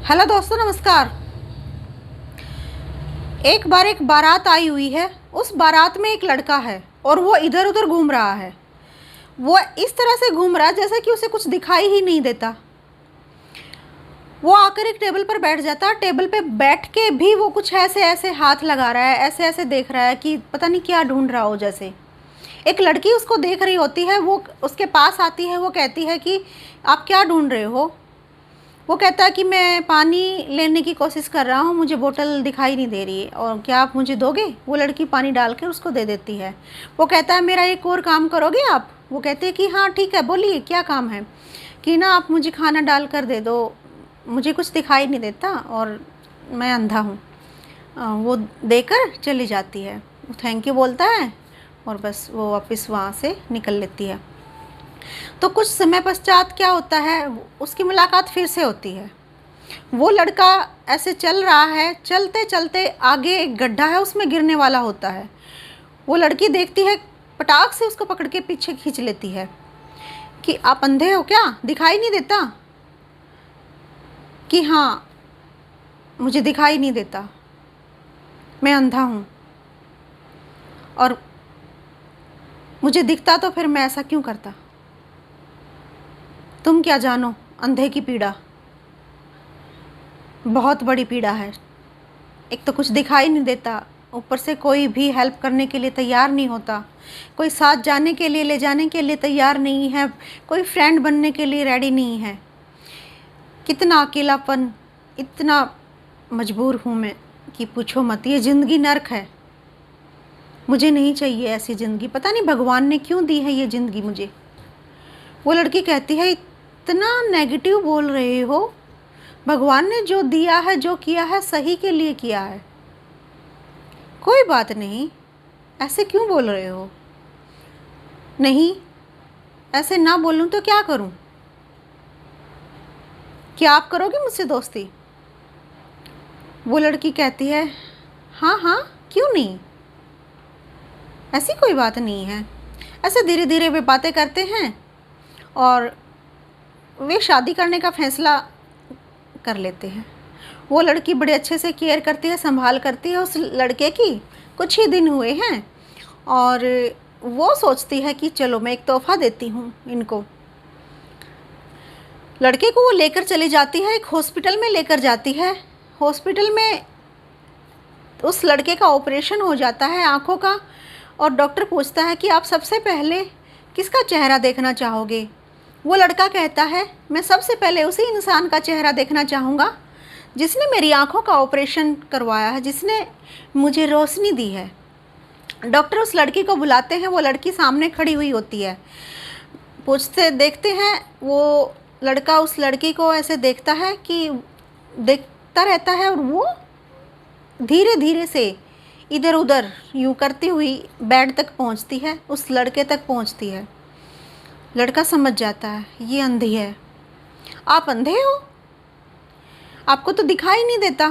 Hello दोस्तों, नमस्कार। एक बार एक बारात आई हुई है। उस बारात में एक लड़का है और वो इधर उधर घूम रहा है। वो इस तरह से घूम रहा है जैसे कि उसे कुछ दिखाई ही नहीं देता। वो आकर एक टेबल पर बैठ जाता है। टेबल पे बैठ के भी वो कुछ ऐसे ऐसे हाथ लगा रहा है, ऐसे ऐसे देख रहा है कि पता नहीं क्या ढूंढ रहा हो। जैसे एक लड़की उसको देख रही होती है, वो उसके पास आती है। वो कहती है कि आप क्या ढूंढ रहे हो? वो कहता है कि मैं पानी लेने की कोशिश कर रहा हूँ, मुझे बोतल दिखाई नहीं दे रही है, और क्या आप मुझे दोगे? वो लड़की पानी डाल के उसको दे देती है। वो कहता है मेरा एक और काम करोगे आप? वो कहते हैं कि हाँ ठीक है, बोलिए क्या काम है? कि ना आप मुझे खाना डाल कर दे दो, मुझे कुछ दिखाई नहीं देता और मैं अंधा हूँ। वो देकर चली जाती है। थैंक यू बोलता है और बस वो वापस वहाँ से निकल लेती है। तो कुछ समय पश्चात क्या होता है, उसकी मुलाकात फिर से होती है। वो लड़का ऐसे चल रहा है, चलते चलते आगे एक गड्ढा है, उसमें गिरने वाला होता है। वो लड़की देखती है, पटाख से उसको पकड़ के पीछे खींच लेती है कि आप अंधे हो क्या, दिखाई नहीं देता? कि हाँ, मुझे दिखाई नहीं देता, मैं अंधा हूँ, और मुझे दिखता तो फिर मैं ऐसा क्यों करता? तुम क्या जानो अंधे की पीड़ा, बहुत बड़ी पीड़ा है। एक तो कुछ दिखाई नहीं देता, ऊपर से कोई भी हेल्प करने के लिए तैयार नहीं होता, कोई साथ जाने के लिए, ले जाने के लिए तैयार नहीं है, कोई फ्रेंड बनने के लिए रेडी नहीं है। कितना अकेलापन, इतना मजबूर हूँ मैं कि पूछो मत। ये ज़िंदगी नर्क है, मुझे नहीं चाहिए ऐसी ज़िंदगी। पता नहीं भगवान ने क्यों दी है ये ज़िंदगी मुझे। वो लड़की कहती है इतना नेगेटिव बोल रहे हो, भगवान ने जो दिया है, जो किया है, सही के लिए किया है। कोई बात नहीं, ऐसे क्यों बोल रहे हो? नहीं, ऐसे ना बोलूं तो क्या करूं? क्या आप करोगे मुझसे दोस्ती? वो लड़की कहती है हाँ हाँ, क्यों नहीं, ऐसी कोई बात नहीं है। ऐसे धीरे धीरे वे बातें करते हैं और वे शादी करने का फैसला कर लेते हैं। वो लड़की बड़े अच्छे से केयर करती है, संभाल करती है उस लड़के की। कुछ ही दिन हुए हैं और वो सोचती है कि चलो मैं एक तोहफ़ा देती हूँ इनको। लड़के को वो लेकर चली जाती है, एक हॉस्पिटल में लेकर जाती है। हॉस्पिटल में उस लड़के का ऑपरेशन हो जाता है आँखों का, और डॉक्टर पूछता है कि आप सबसे पहले किसका चेहरा देखना चाहोगे? वो लड़का कहता है मैं सबसे पहले उसी इंसान का चेहरा देखना चाहूँगा जिसने मेरी आँखों का ऑपरेशन करवाया है, जिसने मुझे रोशनी दी है। डॉक्टर उस लड़की को बुलाते हैं। वो लड़की सामने खड़ी हुई होती है। पूछते देखते हैं, वो लड़का उस लड़की को ऐसे देखता है कि देखता रहता है, और वो धीरे धीरे से इधर उधर यूँ करती हुई बेड तक पहुंचती है, उस लड़के तक पहुंचती है। लड़का समझ जाता है ये अंधी है। आप अंधे हो, आपको तो दिखाई नहीं देता,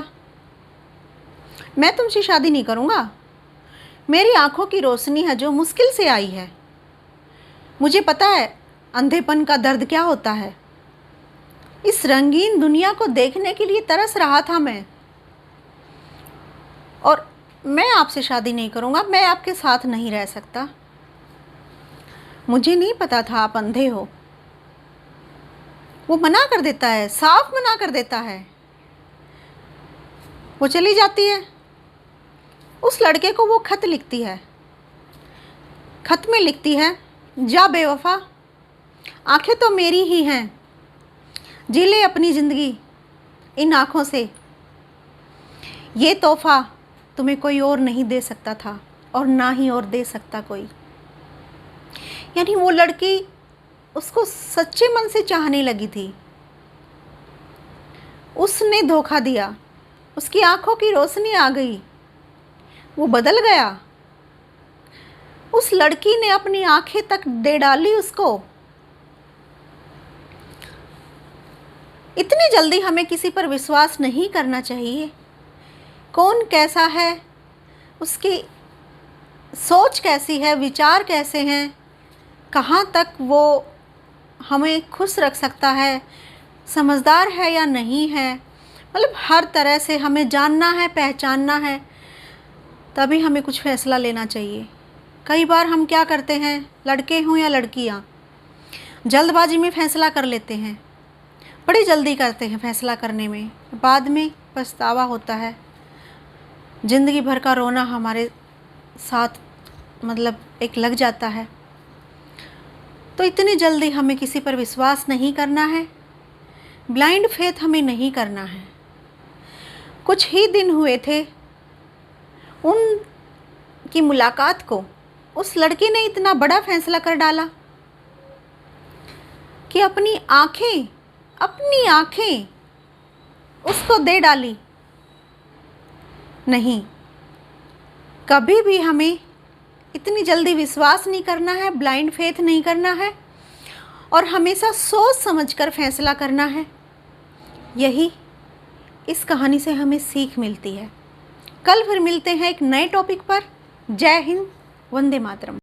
मैं तुमसे शादी नहीं करूँगा। मेरी आँखों की रोशनी है जो मुश्किल से आई है। मुझे पता है अंधेपन का दर्द क्या होता है। इस रंगीन दुनिया को देखने के लिए तरस रहा था मैं, और मैं आपसे शादी नहीं करूँगा, मैं आपके साथ नहीं रह सकता। मुझे नहीं पता था आप अंधे हो। वो मना कर देता है, साफ मना कर देता है। वो चली जाती है। उस लड़के को वो खत लिखती है। खत में लिखती है जा बेवफा, आंखें तो मेरी ही हैं, जी ले अपनी ज़िंदगी इन आँखों से। ये तोहफ़ा तुम्हें कोई और नहीं दे सकता था, और ना ही और दे सकता कोई। यानी वो लड़की उसको सच्चे मन से चाहने लगी थी, उसने धोखा दिया, उसकी आंखों की रोशनी आ गई, वो बदल गया। उस लड़की ने अपनी आंखें तक दे डाली उसको। इतनी जल्दी हमें किसी पर विश्वास नहीं करना चाहिए। कौन कैसा है, उसकी सोच कैसी है, विचार कैसे हैं, कहाँ तक वो हमें खुश रख सकता है, समझदार है या नहीं है, मतलब हर तरह से हमें जानना है, पहचानना है, तभी हमें कुछ फ़ैसला लेना चाहिए। कई बार हम क्या करते हैं, लड़के हों या लड़कियाँ, जल्दबाजी में फ़ैसला कर लेते हैं, बड़ी जल्दी करते हैं फ़ैसला करने में, बाद में पछतावा होता है। ज़िंदगी भर का रोना हमारे साथ मतलब एक लग जाता है। तो इतनी जल्दी हमें किसी पर विश्वास नहीं करना है, ब्लाइंड फेथ हमें नहीं करना है। कुछ ही दिन हुए थे उनकी मुलाकात को, उस लड़की ने इतना बड़ा फैसला कर डाला कि अपनी आँखें उसको दे डाली। नहीं, कभी भी हमें इतनी जल्दी विश्वास नहीं करना है, ब्लाइंड फेथ नहीं करना है, और हमेशा सोच समझकर फैसला करना है। यही इस कहानी से हमें सीख मिलती है। कल फिर मिलते हैं एक नए टॉपिक पर। जय हिंद, वंदे मातरम।